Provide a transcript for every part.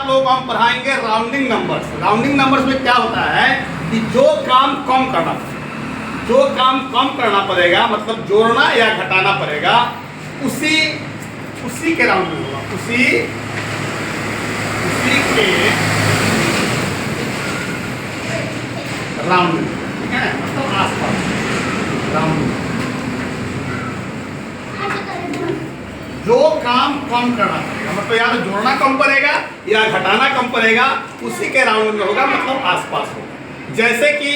लोगों को हम पढ़ाएंगे राउंडिंग नंबर्स। राउंडिंग नंबर्स में क्या होता है कि जो काम कम करना पड़ेगा, मतलब जोड़ना या घटाना पड़ेगा, उसी के राउंडिंग होगा, उसी के राउंडिंग, ठीक है, मतलब आसपास राउंडिंग। जो काम कम करना पड़ेगा, मतलब या तो जोड़ना कम पड़ेगा या घटाना कम पड़ेगा, उसी के राउंड में होगा, मतलब आसपास होगा। जैसे कि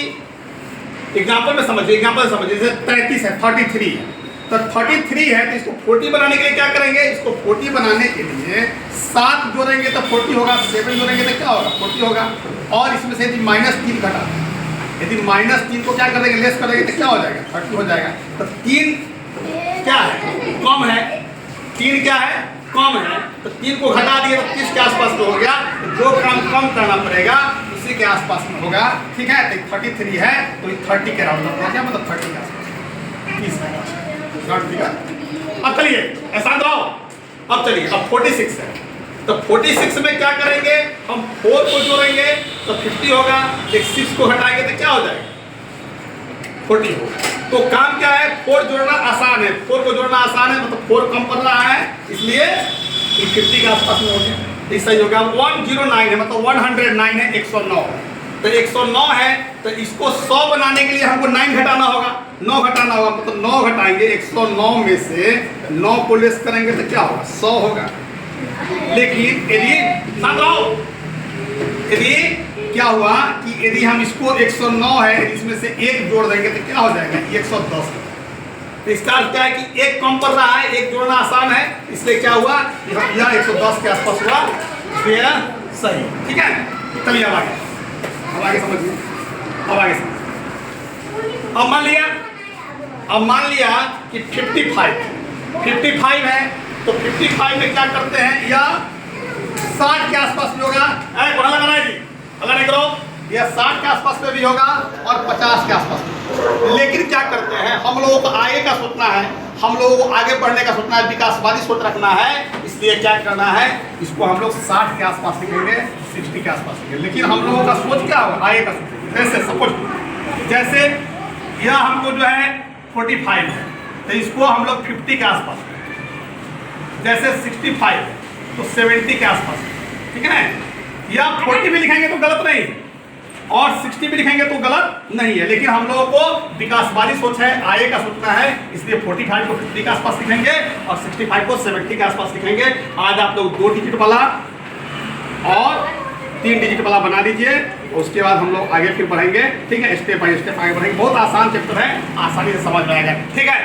एग्जांपल में समझिए, जैसे 33 है, 33 है, तो 33 है, तो इसको 40 बनाने के लिए क्या करेंगे, इसको 40 बनाने के लिए 7 जोड़ेंगे तो 40 होगा, 7 जोड़ेंगे तो क्या होगा, 40 होगा। और इसमें से यदि -3 घटा, यदि -3 को क्या करेंगे, लेस करेंगे तो क्या हो जाएगा, 30 हो जाएगा। तो 3 क्या है, कम है, 3 क्या है, कम है, तो 3 को घटा दिए तो 30 के आसपास में हो गया। जो काम कम करना पड़ेगा उसी के आसपास में होगा, ठीक है। तो 33 है तो 30 के राउंड में हो गया, मतलब 30 के आसपास, 30 के आसपास। अब चलिए ऐसा दो, अब चलिए, अब 46 है, तो 46 में क्या करेंगे, हम 4 को जोड़ेंगे तो 50 होगा, एक 6 को हटाएंगे तो क्या हो जाएगा, 40 होगा। तो काम क्या है, 4 जोड़ना आसान है, 4 को जोड़ना आसान है, मतलब 4 कम पड़ रहा है, इसलिए 50 के आसपास में हो गया, सही हो गया। 109 है, मतलब 109 है, 109, तो 109 है, तो इसको 100 बनाने के लिए हमको 9 घटाना होगा, 9 घटाना होगा, मतलब 9 घटाएंगे, 109 में से 9 को लेस करेंगे तो क्या होगा, 100 होगा। लेकिन यदि क्या हुआ कि यदि हम इसको 109 है, इसमें से 1 जोड़ देंगे तो क्या हो जाएगा, 110। तो इसका अर्थ क्या है कि 1 कम पड़ रहा है, 1 जोड़ना आसान है, इसलिए क्या हुआ, यह 110 के आसपास हुआ, इसलिए सही, ठीक है। चलिए अब आगे समझिए, अब आगे समझिए। अब मान लिया कि 55 है, तो 55 में क्या करते हैं, या 60 के आसपास भी होगा, लगाना है जी, अगर नहीं करो, यह 60 के आसपास में भी होगा और 50 के आसपास में। लेकिन क्या करते हैं, हम लोगों को आगे का सोचना है, हम लोगों को आगे बढ़ने का सोचना है, विकासवादी सोच रखना है, इसलिए क्या करना है, इसको हम लोग 60 के आसपास लिखेंगे, 60 के आसपास लिखेंगे। लेकिन हम लोगों का सोच क्या होगा, आगे का सोचेंगे। जैसे सपोज, जैसे यह हमको जो है 45 है, तो इसको हम लोग 50 के आसपास, जैसे 65 है तो 70 के आसपास, ठीक है। या 40 भी लिखेंगे तो गलत नहीं, और 60 भी लिखेंगे तो गलत नहीं है, लेकिन हम लोगों को विकासवादी सोच है, आगे का सोचना है, इसलिए 45 को 50 के आसपास लिखेंगे और 65 को 70 के आसपास लिखेंगे। आज आप लोग 2 डिजिट वाला और 3 डिजिट वाला बना लीजिए, उसके बाद हम लोग आगे फिर बढ़ेंगे, ठीक है, स्टेप बाय स्टेप आगे बढ़ेंगे। बहुत आसान चैप्टर है, आसानी से समझ में आएगा, ठीक है।